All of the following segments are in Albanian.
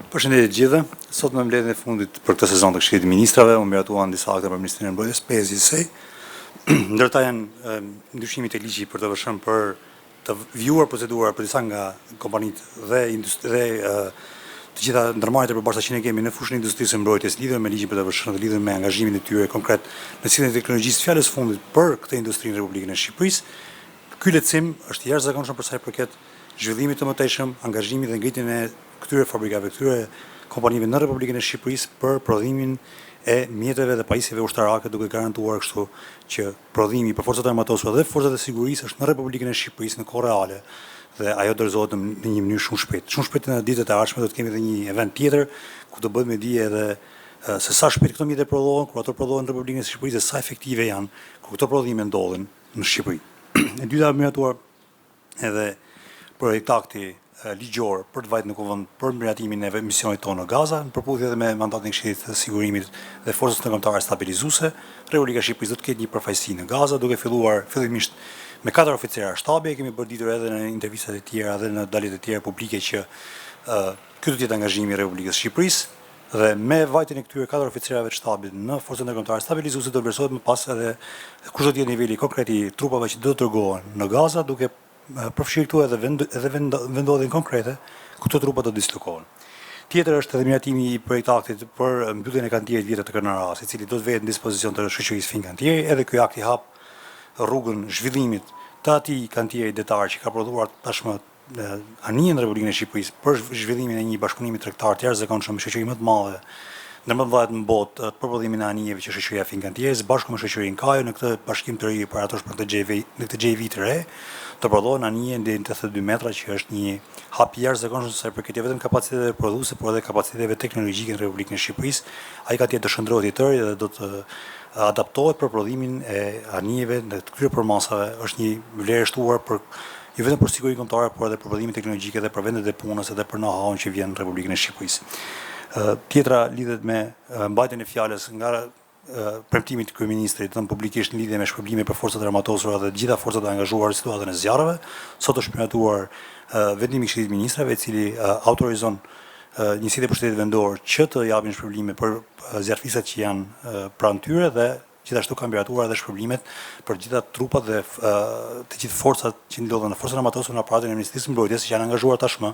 Përshëndetje të gjithëve. Sot në mbledhjen e fundit për këtë sezon të Këshillit të Ministrave u miratuan disa akte për Ministrinë e Mbrojtjes, pesë, ndërta janë ndryshimit e ligjit për të vëshëm për të vjuar procedura për disa nga kompanitë dhe të gjitha ndërmarrjet e përbarsha që ne kemi në fushën e industrisë së mbrojtjes lidhur me ligjin për të vëshëm të lidhur me angazhimin e tyre konkret në cilën e teknologjisë fjalës fundit për këtë industri në Republikën e Shqipërisë. Ky lehtësim është jashtëzakonshëm për sa i përket zhvillimit të mëtejshëm, angazhimit dhe ngritjen e këtyre fabrikave, këtyre kompanive në Republikën e Shqipërisë për prodhimin e mjeteve dhe pajisjeve ushtarake, duke garantuar kështu që prodhimi për forcat armatosura dhe forcat e sigurisë është në Republikën e Shqipërisë në kohë reale dhe ajo dorëzohet në një mënyrë shumë shpejt. Shumë shpejt në ditët e ardhshme do të kemi edhe një event tjetër ku do bëhet me dije edhe se sa shpejt këto mjete prodhohen, kur ato prodhohen në Republikën e Shqipërisë dhe sa efektive janë kur këto prodhime ndodhin në Shqipëri. E dyta miratuar edhe projekt akti ligjor për të vajtë në kuvend për miratimin e misionit tonë në Gaza, në përputhje edhe me mandatin e Këshillit të Sigurimit dhe Forcës Ndërkombëtare Stabilizuese. Republika e Shqipërisë do të ketë një përfaqësi në Gaza, duke filluar fillimisht me 4 oficerë shtabi. Kemi bërë edhe në intervistat e tjera dhe në daljet e tjera publike që ky do të jetë angazhimi i Republikës së Shqipërisë dhe me vajtjen e këtyre 4 oficerëve të shtabit në Forcën Ndërkombëtare Stabilizuese do vlerësohet më pas edhe kush do të jetë niveli konkret i trupave që do të dërgohen në Gaza, duke përfshirë këtu edhe vendodhjen konkrete ku këto trupa do dislokohen. Tjetër është edhe miratimi i projektaktit për mbylljen e kantierit vjetër të Kënaras, i cili do të vjet në dispozicion të shoqërisë Finkantieri, edhe ky akt i hap rrugën zhvillimit të atij kantieri detar që ka prodhuar tashmë anije në Republikën e Shqipërisë për zhvillimin e një bashkëpunimi tregtar të jashtëzakonshëm me shoqëri më të madhe në më të mëdha në botë për prodhimin e anijeve që shoqëria Finkantieri bashkë me shoqërinë Kajo në këtë bashkim të ri për atosh për këtë JV të re të prodhohen anije deri në 82 metra, që është një hap i jashtëzakonshëm sa i përket jo vetëm kapaciteteve prodhuese, por edhe kapaciteteve teknologjike në Republikën e Shqipërisë. Ai ka të shndrohet i tërë dhe do të adaptohet për prodhimin e anijeve në të këtyre përmasave. Është një vlerë e shtuar për jo vetëm për sigurinë kombëtare, por edhe për prodhimin teknologjik dhe për vendet e punës edhe për know-how që vjen në Republikën e Shqipërisë. Tjetra lidhet me mbajtjen e fjalës nga premtimi i kryeministrit dhënë publikisht në lidhje me shpërblimet për forcat armatosura dhe të gjitha forcat e angazhuara në situatën e zjarreve. Sot është miratuar vendimi i Këshillit të Ministrave, i cili autorizon njësitë e pushtetit vendor që të japin shpërblime për zjarrfisat që janë pranë tyre dhe gjithashtu kanë miratuar edhe shpërblimet për gjitha trupat dhe të gjithë forcat që ndodhen në forcat armatosura në aparatin e Ministrisë së Mbrojtjes që janë angazhuar tashmë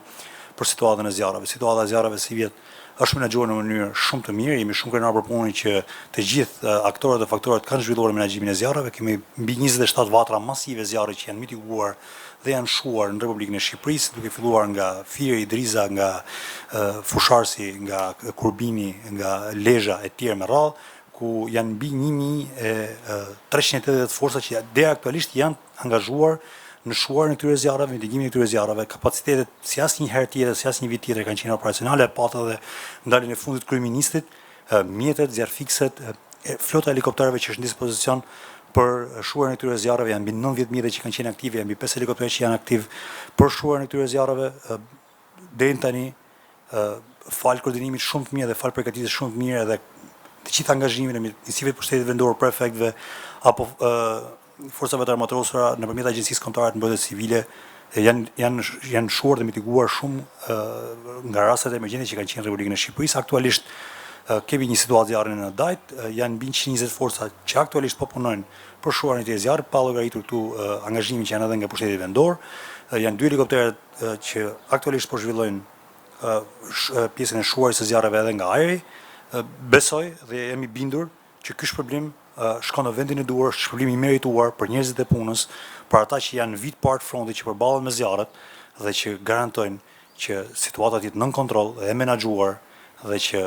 për situatën e zjarreve. Situata e zjarreve si vjet është menaxhuar në mënyrë shumë të mirë, jemi shumë krenar për punën që të gjithë aktorët dhe faktorët kanë zhvilluar menaxhimin e zjarreve. Kemi mbi 27 vatra masive zjarre që janë mitiguar dhe janë shuar në Republikën e Shqipërisë, duke filluar nga Firi, Idriza, nga Fusharsi, nga Kurbini, nga Lezhë e tjerë me radhë, ku janë mbi 1380 forca që deri aktualisht janë angazhuar në shuar në këtyre zjarreve, në ndihmimin e këtyre zjarreve. Kapacitetet si asnjëherë tjetër, si asnjë vit tjetër kanë qenë operacionale, patë edhe ndaljen e fundit kryeministrit, mjetet, zjarrfikset, flota e helikopterëve që është në dispozicion për shuar në këtyre zjarreve, janë mbi 90 mjete që kanë qenë aktive, janë mbi 5 helikopterë që janë aktiv për shuar në këtyre zjarreve. Deri tani, fal koordinimit shumë të mirë dhe fal përgatitjes shumë të mirë edhe të gjithë angazhimin e njësive të pushtetit vendor, prefektëve apo forcave të armatosura nëpërmjet Agjencisë Kombëtare të Mbrojtjes Civile janë shuar dhe mitiguar shumë nga rastet emergjente që kanë qenë në Republikën e Shqipërisë. Aktualisht kemi një situatë zjarri në Dajt, janë mbi 120 forca që aktualisht po punojnë për shuarin e këtij zjarri, pa llogaritur këtu angazhimin që janë edhe nga pushteti vendor. Janë 2 helikopterët që aktualisht po zhvillojnë pjesën e shuarit së zjarreve edhe nga ajri. Besoj dhe jemi bindur që ky shpërblim shkon në vendin e duhur, shpërblim i merituar për njerëzit e punës, për ata që janë vit part fronti që përballen me zjarret dhe që garantojnë që situata jetë nën kontroll dhe e menaxhuar dhe që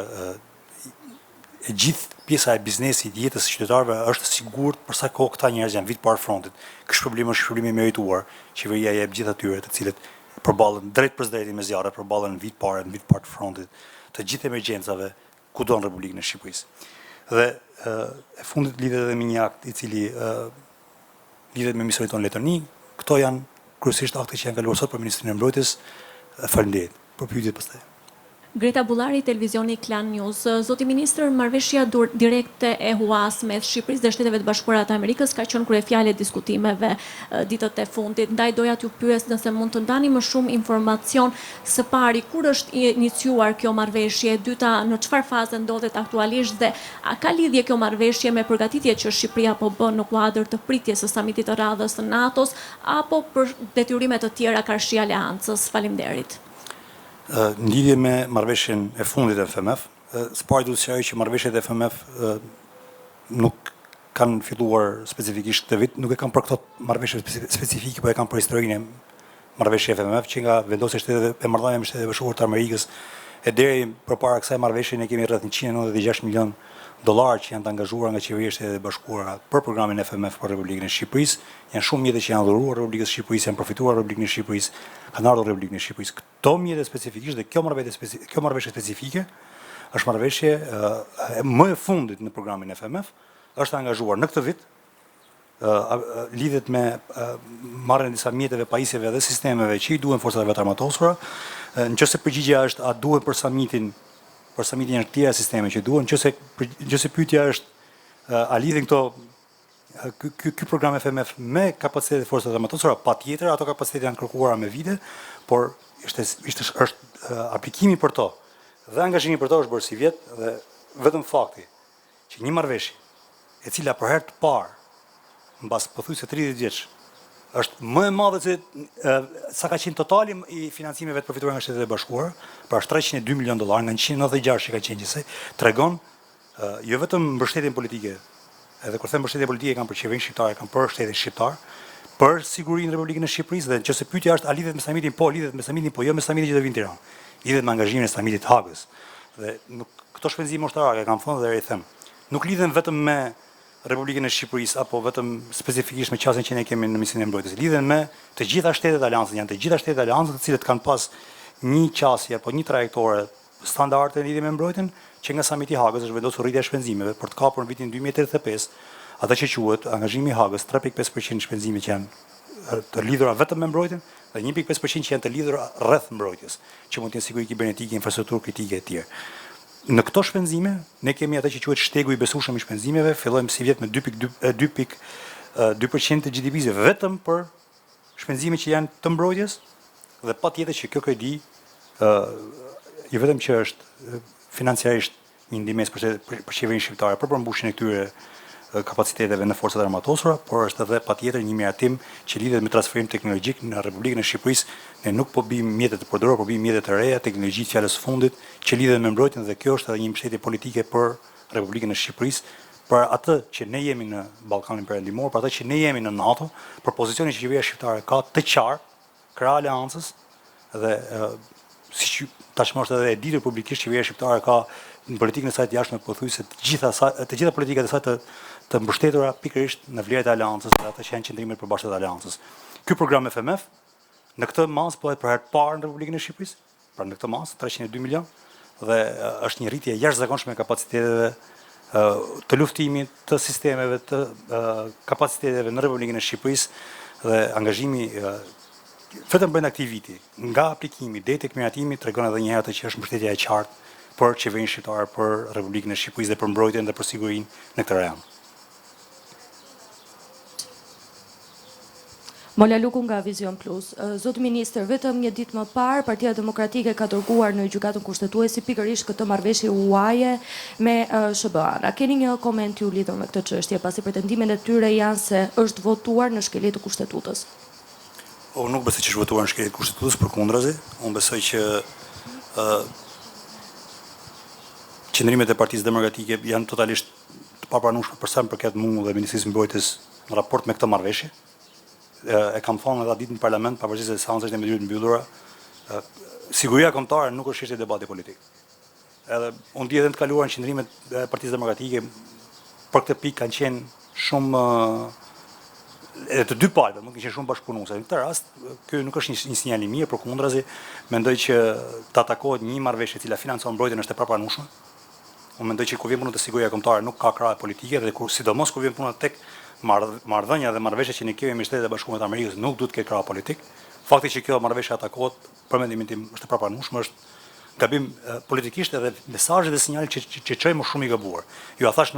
e gjithë pjesa e biznesit, jetës së qytetarëve është sigurt për sa kohë këta njerëz janë vit part frontit. Ky shpërblim është shpërblim i merituar. Qeveria jep gjithë atyre të cilët përballen drejt për drejtë me zjarret, përballen vit part frontit të gjithë emergjencave kudo në Republikën e Shqipërisë. Dhe e fundit lidhet edhe me një akt i cili lidhet me misionin tonë letërnik. Këto janë kryesisht akte që janë kaluar sot për Ministrinë e Mbrojtjes. Faleminderit për pyetjet pastaj. Greta Bullari, televizioni Klan News. Zoti Ministër, marrëveshja direkte e HUAS me Shqipërisë dhe Shtetet e Bashkuara të Amerikës ka qenë kryefjale e diskutimeve ditët e fundit. Ndaj doja t'ju pyes nëse mund të ndani më shumë informacion së pari kur është iniciuar kjo marrëveshje, e dyta në çfarë faze ndodhet aktualisht dhe a ka lidhje kjo marrëveshje me përgatitjet që Shqipëria po bën në kuadër të pritjes së samitit të radhës të NATO-s apo për detyrime të tjera karshi aleancës? Faleminderit. Në lidhje me marrëveshjen e fundit e FMF, së pari duhet të sqaroj që marrëveshjet e FMF nuk kanë filluar specifikisht këtë vit, nuk e kanë për këto marrëveshje specifike, por e kanë për historinë e marrëveshjes FMF që nga vendosja e marrëdhënieve me Shtetet e Bashkuara të Amerikës e deri përpara kësaj marrëveshje ne kemi rreth 196 milion dollar që janë të angazhuar nga qeveria e Shtetit e Bashkuara për programin FMF për Republikën e Shqipërisë. Janë shumë mjete që janë dhuruar Republikës së Shqipërisë, janë përfituar Republikën e Shqipërisë, kanë ardhur Republikën e Shqipërisë. Këto mjete specifikisht dhe kjo marrëveshje specifike është marrëveshje më e fundit në programin FMF, është angazhuar në këtë vit, lidhet me marrjen e disa mjeteve, pajisjeve dhe sistemeve që i duhen forcave të armatosura. Nëse përgjigjja është a duhet për samitin janë tjera sisteme që duhen, nëse pyetja është a lidhin ky program FMF me kapacitetet e forcave armatosura, patjetër ato kapacitete janë kërkuara me vite, por është aplikimi për to dhe angazhimi për to është bërë si vjet dhe vetëm fakti që një marrëveshje e cila për herë të parë mbas pothuajse 30 vjeç është më e madhe se sa ka qenë totali i financimeve të përfituara nga Shtetet e Bashkuara, pra është 302 milion dollar nga 196 që ka qenë gjithsej, tregon jo vetëm mbështetjen politike, edhe kur them mbështetje politike kanë për qeverinë shqiptare, kanë për shtetin shqiptar, për sigurinë e Republikës së Shqipërisë dhe nëse pyetja është a lidhet me samitin, po lidhet me samitin, po jo me samitin që do vinë në Tiranë. Lidhet me angazhimin e samitit të Hagës. Dhe këto shpenzime ushtarake kam thënë dhe i them, nuk lidhen vetëm me Republikën e Shqipërisë apo vetëm specifikisht me qasjen që ne kemi në Ministrinë e Mbrojtjes. Lidhen me të gjitha shtetet e aleancës, janë të gjitha shtetet e aleancës të cilët kanë pas një qasje apo një trajektore standarde në lidhje me mbrojtjen që nga samiti i Hagës është vendosur rritja e shpenzimeve për të kapur në vitin 2035 atë që quhet angazhimi i Hagës 3.5% shpenzime që janë të lidhura vetëm me mbrojtjen dhe 1.5% që janë të lidhura rreth mbrojtjes, që mund të jenë siguri kibernetike, infrastrukturë kritike e tjerë. Në këto shpenzime, ne kemi atë që quhet shtegu i besueshëm i shpenzimeve, fillojmë si vjet me 2.2% të GDP-s vetëm për shpenzime që janë të mbrojtjes dhe patjetër që kjo kredi jo vetëm që është financiarisht një ndihmës për qeverinë shqiptare për përmbushjen e këtyre kapaciteteve në forcat armatosura, por është edhe patjetër një miratim që lidhet me transferim teknologjik në Republikën e Shqipërisë. Ne nuk po bëjmë mjete të përdorura, po bëjmë mjete të reja, teknologji të fjalës fundit që lidhen me mbrojtjen dhe kjo është edhe një mbështetje politike për Republikën e Shqipërisë, për atë që ne jemi në Ballkanin Perëndimor, për atë që ne jemi në NATO, për pozicionin që qeveria shqiptare ka të qartë krah aleancës dhe siç tashmë është edhe e ditur publikisht qeveria shqiptare ka në politikën e saj të jashtme pothuajse të gjitha politikat e saj të mbështetura pikërisht në vlerat e aleancës dhe ato që janë qendrimet e përbashkëta të aleancës. Ky program FMF në këtë mas bëhet për herë të parë në Republikën e Shqipërisë, pra në këtë mas 302 milion dhe është një rritje jashtëzakonshme e kapaciteteve të luftimit, të sistemeve, të kapaciteteve në Republikën e Shqipërisë dhe angazhimi vetëm brenda këtij viti, nga aplikimi deri tek miratimi tregon edhe një herë që është mbështetja e qartë për qeverinë shqiptare, për Republikën e Shqipërisë dhe për mbrojtjen dhe për sigurinë në këtë rajon. Mola Luku nga Vision Plus. Zoti Ministër, vetëm një ditë më parë, Partia Demokratike ka dërguar në gjykatën kushtetuese pikërisht këtë marrëveshje huaje me SBA-n. A keni një koment ju lidhur me këtë çështje, pasi pretendimet e tyre janë se është votuar në shkelje të kushtetutës? Unë nuk besoj që është votuar në shkelje të kushtetutës, përkundrazi. Unë besoj që qëndrimet e Partisë Demokratike janë totalisht të papranueshme për sa më përket mua dhe Ministrisë së Mbrojtjes në raport me këtë marrëveshje. E kam thënë edhe ditë në parlament, pavarësisht se seancat e mbledhura të mbyllura, siguria kombëtare nuk është çështje debati politik. Edhe unë di edhe të kaluar në qendrimet e Partisë Demokratike për këtë pikë kanë qenë shumë edhe të dy palët, nuk kanë qenë shumë bashkëpunuese. Në këtë rast, ky nuk është një sinjal i mirë, përkundrazi, mendoj që të atakohet një marrëveshje e cila financon mbrojtjen është e papranueshme. Unë mendoj që kur vjen puna te siguria kombëtare nuk ka krah politike dhe sidomos kur vjen puna tek marrëdhënia dhe marrëveshjet që ne kemi me Shtetet e Bashkuara të Amerikës nuk duhet të ketë krah politik. Fakti që kjo marrëveshje atakohet, për mendimin tim, është e papranueshme, është gabim politikisht edhe mesazhet dhe sinjalet që çojmë shumë i gabuar. Ju a thash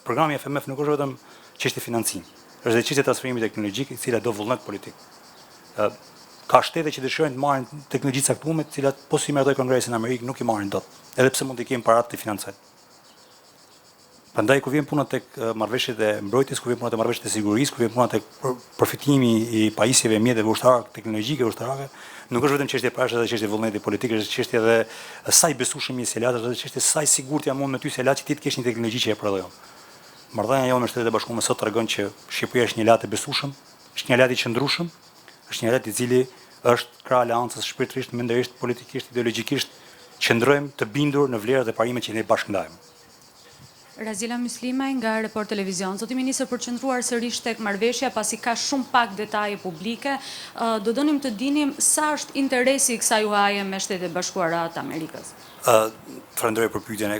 programi FMF nuk është vetëm çështje financimi, është edhe çështje transferimit teknologjik, e cila do vullnet politik. Ka shtete që dëshirojnë të marrin teknologji të caktuar, të cilat po si merrtoi Kongresin në Amerikë nuk i marrin dot, edhe pse mund të kenë parat të financojnë. Prandaj kur vjen puna tek marrëveshjet e mbrojtjes, kur vjen puna tek marrëveshjet e sigurisë, kur vjen puna tek përfitimi i pajisjeve mjeteve ushtarake, teknologjike ushtarake, nuk është vetëm çështje prash, edhe çështje vullneti politik, është çështje edhe sa i besueshëm i Selat, është edhe çështje sa i sigurt jam unë me ty Selat që ti të kesh një teknologji që e prodhon. Marrëdhënia jonë me Shtetet e Bashkuara sot tregon që Shqipëria është një lart e besueshëm, është një lart i qëndrueshëm, është një lart i cili është krah aleancës shpirtërisht, mendërisht, politikisht, ideologjikisht, qëndrojmë të bindur në vlerat e parimet që ne bashkë ndajmë. Razila Myslimaj nga Report Televizion. Zoti Ministër, përqendruar sërish tek marrëveshja, pasi ka shumë pak detaje publike, do donim të dinim sa është interesi i kësaj huaje me Shtetet e Bashkuara të Amerikës. Falenderoj për pyetjen.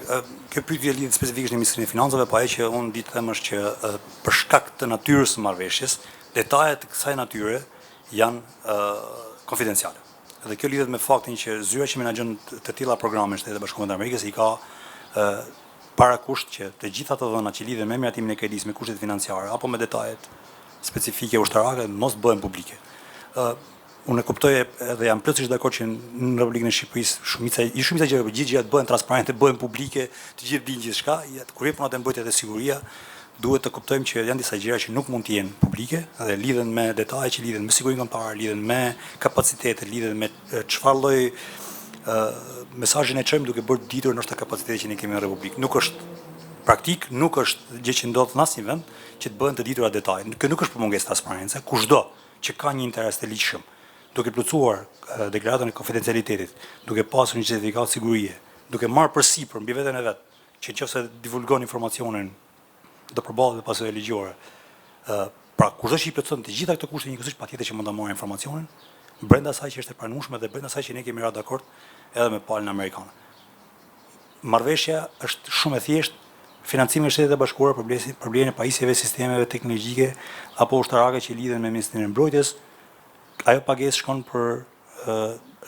Kjo pyetje lidhet specifikisht në Ministrinë e Financave, pa që unë di të them është që për shkak të natyrës së marrëveshjes, detajet të kësaj natyre janë konfidenciale. Dhe kjo lidhet me faktin që zyra që menaxhon të tilla programe në Shtetet e Bashkuara të Amerikës i ka parakusht që të gjitha të dhënat që lidhen me miratimin e kredisë, me kushtet financiare apo me detajet specifike ushtarake mos bëhen publike. Unë e kuptoj edhe jam plotësisht dakord që në Republikën e Shqipërisë shumica gjëra gjithë bëhen transparente, bëhen publike, të gjithë dinë gjithçka, kur vjen puna te mbrojtja dhe siguria, duhet të kuptojmë që janë disa gjëra që nuk mund të jenë publike, dhe lidhen me detaje që lidhen me sigurinë kombëtare, lidhen me kapacitetet, lidhen me çfarë lloj mesazhin e çojmë duke bërë ditur ndoshta kapacitetet që ne kemi në Republikë. Nuk është praktik, nuk është gjë që ndodh në asnjë vend që të bëhen të ditura detaje. Kjo nuk është për mungesë transparence, kushdo që ka një interes të ligjshëm, duke plotësuar deklaratën e konfidencialitetit, duke pasur një certifikat sigurie, duke marrë përsipër mbi veten e vet, që nëse divulgon informacionin do përballet me pasojë ligjore. Pra kushdo që i plotëson të gjitha këto kushte njëkohësisht patjetër që mund ta marrë informacionin brenda asaj që është e pranueshme dhe brenda asaj që ne kemi rënë dakord edhe me palën amerikane. Marrëveshja është shumë e thjeshtë, financimi i Shtetit e Bashkuara problemin e pajisjeve sistemeve teknologjike apo ushtarake që lidhen me Ministrinë e Mbrojtjes, ajo pagesë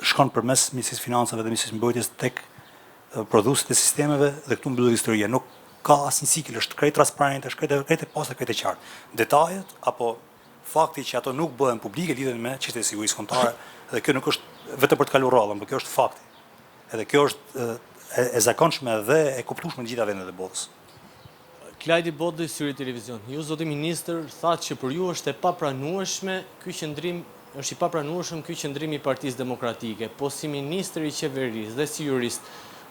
shkon përmes Ministrisë Financave dhe Ministrisë Mbrojtjes tek prodhuesit e sistemeve dhe këtu mbyllet historia. Nuk ka asnjë cikël, është krejt transparente, është krejt e pastë, krejt e qartë. Detajet apo fakti që ato nuk bëhen publike lidhen me çështjet e sigurisë kombëtare dhe kjo nuk është vetëm për të kaluar rrallën, por kjo është fakti. Edhe kjo është e zakonshme dhe e kuptueshme në gjitha vendet e botës. Klajdi Bodë, Syri Televizion. Ju, zoti ministër, thatë që për ju është e papranueshme ky qëndrim, është i papranueshëm ky qëndrim i Partisë Demokratike, po si ministër i qeverisë dhe si jurist,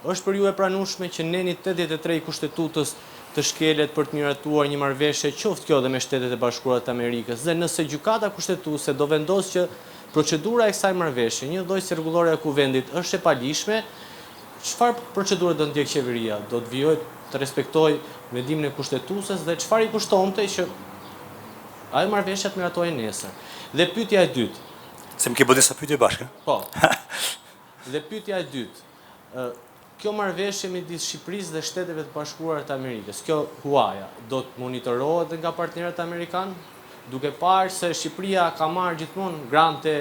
është për ju e pranueshme që neni 83 i Kushtetutës të shkelet për të miratuar një marrëveshje qoftë kjo dhe me Shtetet e Bashkuara të Amerikës, dhe nëse gjykata kushtetuese do vendosë që procedura e kësaj marrëveshje, një lloj si rregullore e kuvendit, është e palishme, çfarë procedure do ndjek qeveria? Do të vijojë të respektojë vendimin e kushtetueses dhe çfarë i kushtonte që ajo marrëveshje të miratohej nesër? Dhe pyetja e dytë. Se më ke bërë disa pyetje bashkë? Po. Dhe pyetja e dytë. Kjo marrëveshje midis Shqipërisë dhe Shteteve të Bashkuara të Amerikës, kjo huaja, do të monitorohet nga partnerët amerikanë, duke parë se Shqipëria ka marrë gjithmonë grante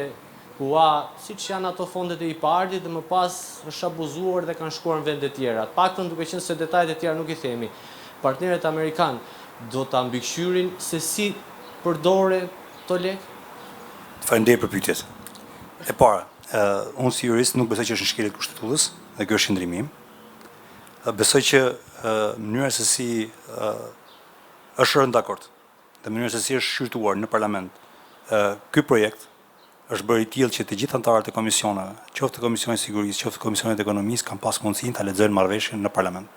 hua, siç janë ato fondet e IPARD-it, dhe më pas është abuzuar dhe kanë shkuar në vende tjera. Paktën duke qenë se detajet e tjera nuk i themi. Partnerët amerikanë do ta mbikëqyrin se si përdore to lek? Faleminderit për pyetjet. E para, unë si jurist nuk besoj që është në shkeljet kushtetutës, dhe kjo është qëndrimi im. Besoj që mënyra se si është rënë dakord dhe mënyra se si është shqyrtuar në parlament ky projekt është bërë i tillë që të gjithë anëtarët e komisioneve, qoftë Komisioni i Sigurisë, qoftë Komisionet e Ekonomisë, kanë pas mundësinë ta lexojnë marrëveshjen në parlament.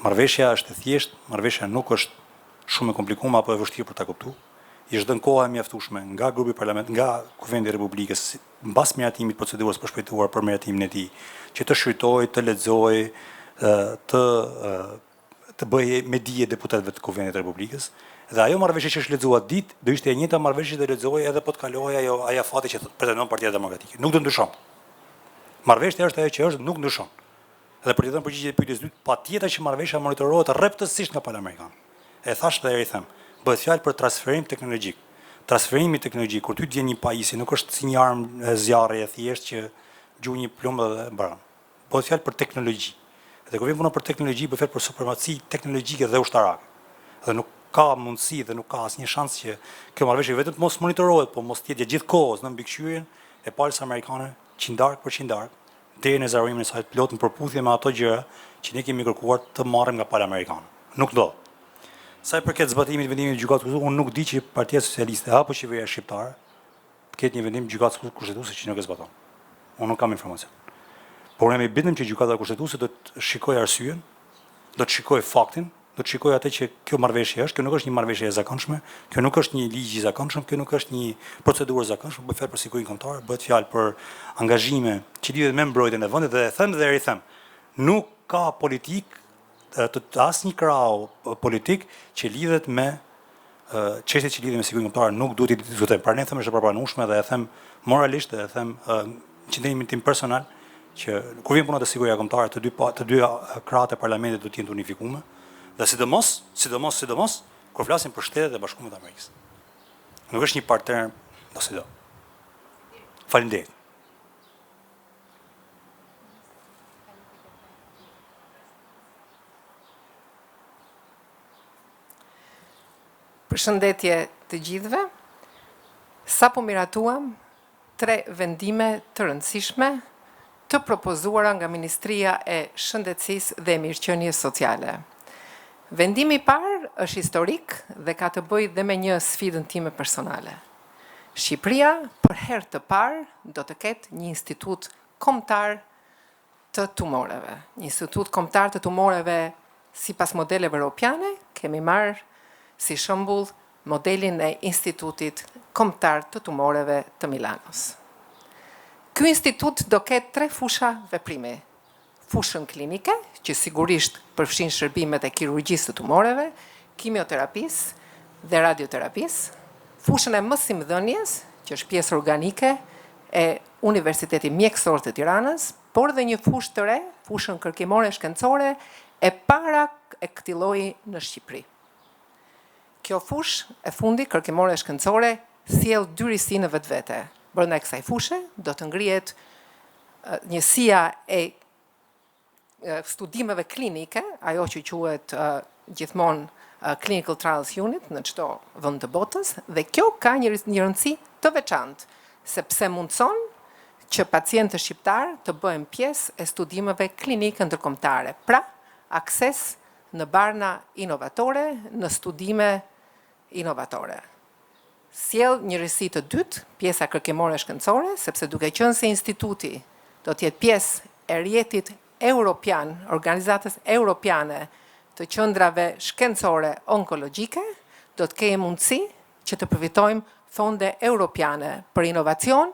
Marrëveshja është e thjeshtë, marrëveshja nuk është shumë e komplikuar apo e vështirë për ta kuptuar. I është dhënë koha e mjaftueshme nga grupi parlament, nga Kuvendi i Republikës, mbas miratimit procedurës për shpejtuar për miratimin e tij, që të shfrytojë, të lexojë, të bëjë me dije deputetëve të Kuvendit të Republikës. Dhe ajo marrëveshje që është lexuar ditë, do ishte e njëjta marrëveshje që lexojë edhe po të kalohej ajo fati që pretendon Partia Demokratike. Nuk do ndryshon. Marrëveshja është ajo që është, nuk ndryshon. Dhe për të dhënë përgjigje pyetjes dytë, patjetër që marrëveshja monitorohet rreptësisht nga palë amerikan. E thash dhe i them, bëhet fjalë për transferim teknologjik. Transferimi teknologjik, kur ty të vjen një pajisje, nuk është si një armë zjarri e thjeshtë që gjuh një plumb dhe mbaron. bëhet fjalë për teknologji. Dhe kur vjen puna për teknologji, bëhet fjalë për supremaci teknologjike dhe ushtarake. Dhe nuk ka mundësi dhe nuk ka asnjë shans që kjo marrëveshje vetëm të mos monitorohet, po mos jetë gjithë kohës në mbikëqyrjen e palës amerikane qindark për qindark, deri në zërimin e saj plot në përputhje me ato gjëra që ne kemi kërkuar të marrim nga pala amerikane. Nuk ndodh. Sa i përket zbatimit të vendimit të gjykatës kushtetuese, unë nuk di që Partia Socialiste apo qeveria shqiptare të ketë një vendim gjykatës kushtetuese që nuk e zbaton. Unë nuk kam informacion. Por ne bindem që gjykata kushtetuese do të shikojë arsyen, do të shikojë faktin, do të shikojë atë që kjo marrëveshje është, kjo nuk është një marrëveshje e zakonshme, kjo nuk është një ligj i zakonshëm, kjo nuk është një procedurë e zakonshme, bëhet fjalë për sigurinë kombëtare, bëhet fjalë për angazhime që lidhet me mbrojtjen e vendit dhe e them dhe e rikthem. Nuk ka politik të asnjë krau politik që lidhet me çështjet që lidhen me sigurinë kombëtare, nuk duhet të diskutojmë. Pra ne them është e papranueshme dhe e them moralisht dhe e them qëndrimin tim personal që kur vjen puna te siguria kombëtare të dy krahët e parlamentit do të jenë unifikuar. Dhe sidomos, kur flasim për Shtetet e Bashkuara të Amerikës. Nuk është një partner ose do. Faleminderit. Përshëndetje të gjithëve. Sapo miratuam 3 vendime të rëndësishme të propozuara nga Ministria e Shëndetësisë dhe Mirëqenies Sociale. Vendimi i parë është historik dhe ka të bëjë dhe me një sfidën time personale. Shqipëria për herë të parë do të ketë një institut kombëtar të tumoreve. Një institut kombëtar të tumoreve sipas modeleve europiane, kemi marrë si shembull modelin e Institutit Kombëtar të Tumoreve të Milanos. Ky institut do ketë 3 fusha veprimi. Fushën klinike, që sigurisht përfshin shërbimet e kirurgjisë të tumoreve, kimioterapisë dhe radioterapisë, fushën e mësimdhënies, që është pjesë organike e Universitetit Mjekësor të Tiranës, por dhe një fushë të re, fushën kërkimore shkencore, e para e këtij lloji në Shqipëri. Kjo fushë e fundi kërkimore shkencore sjell dy risi në vetvete. Brenda kësaj fushe do të ngrihet njësia e studimeve klinike, ajo që quhet gjithmonë Clinical Trials Unit në çdo vend të botës, dhe kjo ka një rëndësi të veçantë, sepse mundson që pacientët shqiptar të bëhen pjesë e studimeve klinike ndërkombëtare. Pra, akses në barna inovatore, në studime inovatore. Sjell një rësi të dytë, pjesa kërkimore shkencore, sepse duke qenë se instituti do të jetë pjesë e rrjetit europian, organizatës europiane të qendrave shkencore onkologjike, do të kemi mundësi që të përfitojmë fonde europiane për inovacion,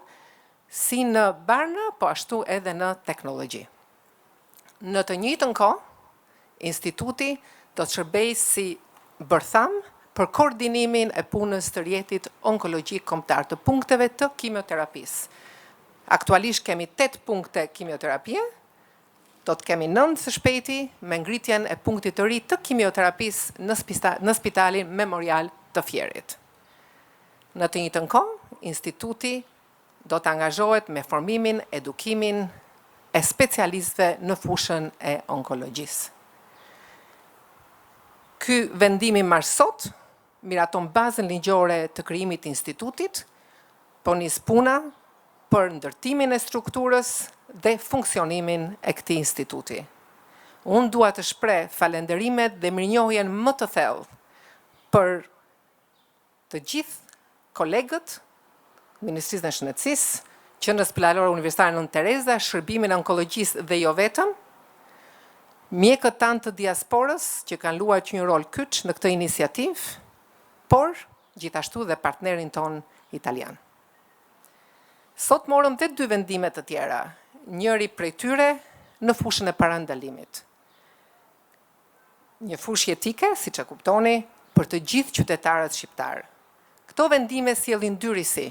si në barna, po ashtu edhe në teknologji. Në të njëjtën kohë, instituti do të shërbejë si bërtham për koordinimin e punës të rrjetit onkologjik kombëtar të punkteve të kimioterapisë. Aktualisht kemi 8 punkte kimioterapie, do të kemi 9 së shpejti me ngritjen e punktit të ri të kimioterapisë në Spitalin Memorial të Fierit. Në të njëjtën kohë, instituti do të angazhohet me formimin, edukimin e specialistëve në fushën e onkologjisë. Ky vendim i marrë sot miraton bazën ligjore të krijimit të institutit, po nis puna për ndërtimin e strukturës dhe funksionimin e këtij instituti. Unë dua të shpreh falenderimet dhe mirënjohjen më të thellë për të gjithë kolegët, Ministrisë e Shëndetësisë, Qendrës Spitalore Universitare Nën Tereza, shërbimin e onkologjisë dhe jo vetëm, mjekët tanë të diasporës që kanë luajtur një rol kyç në këtë iniciativë, por gjithashtu dhe partnerin ton italian. Sot morëm dhe 2 vendime të tjera, njëri prej tyre në fushën e parandalimit. Një fushë etike, siç e kuptoni, për të gjithë qytetarët shqiptar. Këto vendime sjellin 2 risi.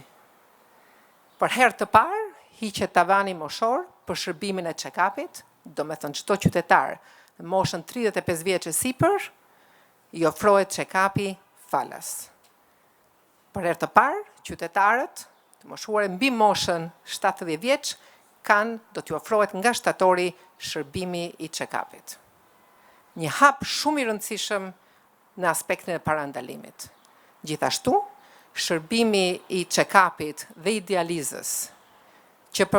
Për herë të parë, hiqet tavani moshor për shërbimin e check-upit, do me thënë çdo qytetar në moshën 35 vjeç e sipër, i ofrohet check-upi falas. Për herë të parë, qytetarët të moshuar mbi moshën 70 vjeç do t'ju ofrohet nga shtatori shërbimi i check-upit. Një hap shumë i rëndësishëm në aspektin e parandalimit. Gjithashtu, shërbimi i check-upit dhe i dializës, që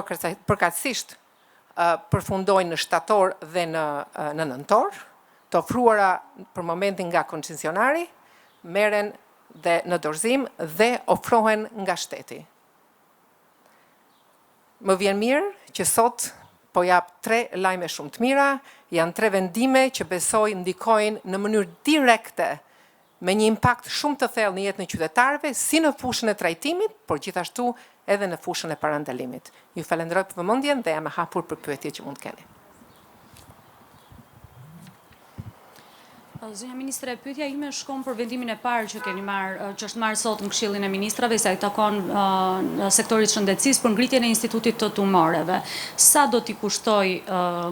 përkatësisht përfundojnë në shtator dhe në nëntor, të ofruara për momentin nga koncesionari, merren dhe në dorëzim dhe ofrohen nga shteti. Më vjen mirë që sot po jap 3 lajme shumë të mira, janë 3 vendime që besoj ndikojnë në mënyrë direkte me një impakt shumë të thellë në jetën e qytetarëve, si në fushën e trajtimit, por gjithashtu edhe në fushën e parandalimit. Ju falenderoj për vëmendjen dhe jam e hapur për pyetje që mund të keni. Zonja Ministre, pyetja ime shkon për vendimin e parë që që është marrë sot në Këshillin e Ministrave, sa i takon sektorit shëndetësisë për ngritjen e institutit të tumoreve. Sa do t'i kushtoj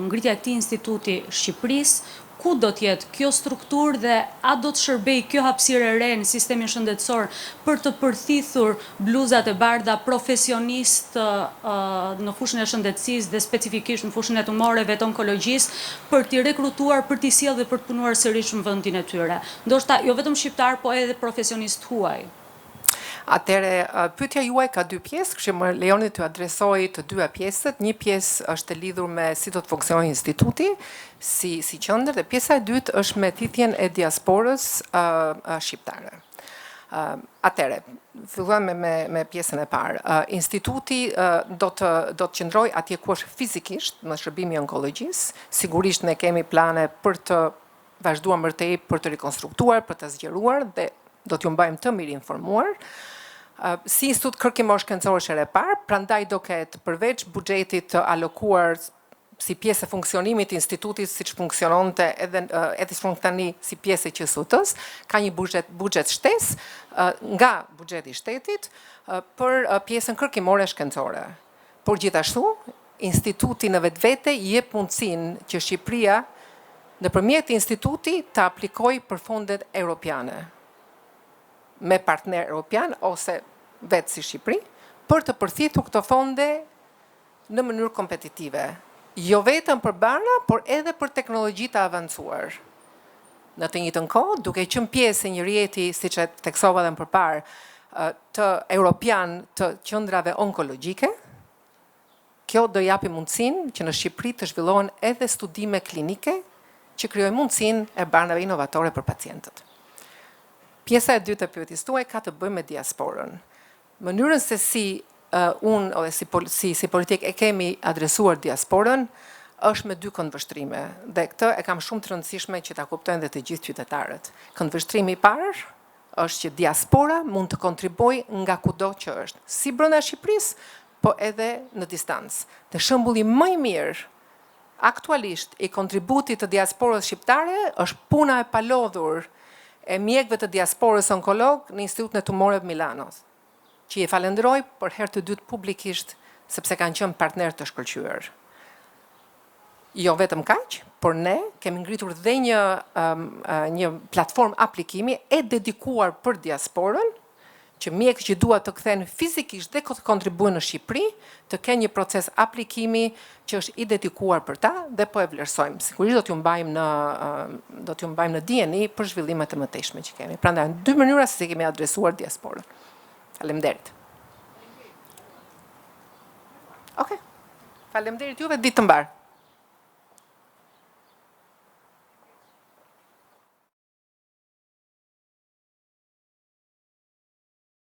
ngritja e këtij instituti Shqipërisë? Ku do t'jetë kjo strukturë dhe a do të shërbej kjo hapësirë e re në sistemin shëndetësor për të përthithur bluzat e bardha profesionist në fushën e shëndetësisë dhe specifikisht në fushën e tumoreve të onkologjisë për t'i rekrutuar, për t'i sjellë dhe për të punuar sërish në vendin e tyre. Ndoshta jo vetëm shqiptar, po edhe profesionist huaj. Atëre, pyetja juaj ka 2 pjesë, kështu më lejoni të adresoj të 2 pjesët. Një pjesë është e lidhur me si do të funksionojë instituti, si qendër, dhe pjesa e dytë është me thithjen e diasporës shqiptare. Atëre, fillojmë me pjesën e parë. Instituti do të qëndrojë atje ku është fizikisht në shërbimi onkologjisë. Sigurisht ne kemi plane për të vazhduar më tej për të rikonstruktuar, për të zgjeruar dhe do t'ju mbajmë të mirë informuar. Si institut kërkimor shkencor është e parë, prandaj do ketë përveç buxhetit të alokuar si pjesë e funksionimit të institutit siç funksiononte edhe tani si pjesë e QSUT-s, ka një buxhet shtesë nga buxheti i shtetit për pjesën kërkimore shkencore. Por gjithashtu, instituti në vetvete i jep mundësinë që Shqipëria nëpërmjet institutit të aplikojë për fondet europiane me partner europian ose vetë si Shqipëri, për të përthithur këto fonde në mënyrë kompetitive. Jo vetëm për bana, por edhe për teknologji të avancuar. Në të njëjtën kohë, duke qenë pjesë e një rjeti, siç e theksova edhe më parë, të europian të qendrave onkologjike, kjo do japi mundësinë që në Shqipëri të zhvillohen edhe studime klinike që krijojnë mundësinë e banave inovatore për pacientët. Pjesa e dytë e pyetjes tuaj ka të bëjë me diasporën. Mënyrën se si unë ose si politik e kemi adresuar diasporën është me 2 këndvështrime. Dhe këtë e kam shumë të rëndësishme që ta kuptojnë dhe të gjithë qytetarët. Këndvështrimi i parë është që diaspora mund të kontribuojë nga kudo që është, si brenda Shqipërisë, po edhe në distancë. Dhe shembulli më i mirë aktualisht i kontributit të diasporës shqiptare është puna e palodhur e mjekëve të diasporës onkolog në Institutin e Tumoreve Milanos, që i falenderoj për herë të dytë publikisht sepse kanë qenë partner të shkëlqyer. Jo vetëm kaq, por ne kemi ngritur dhe një platformë aplikimi e dedikuar për diasporën, që mjekët që duan të kthehen fizikisht dhe të kontribuojnë në Shqipëri, të kenë një proces aplikimi që është i dedikuar për ta dhe po e vlerësojmë. Sigurisht do t'ju mbajmë në dieni për zhvillimet e mëtejshme që kemi. Prandaj në 2 mënyra se si kemi adresuar diasporën. Faleminderit. Okej. Faleminderit juve, ditë të mbarë.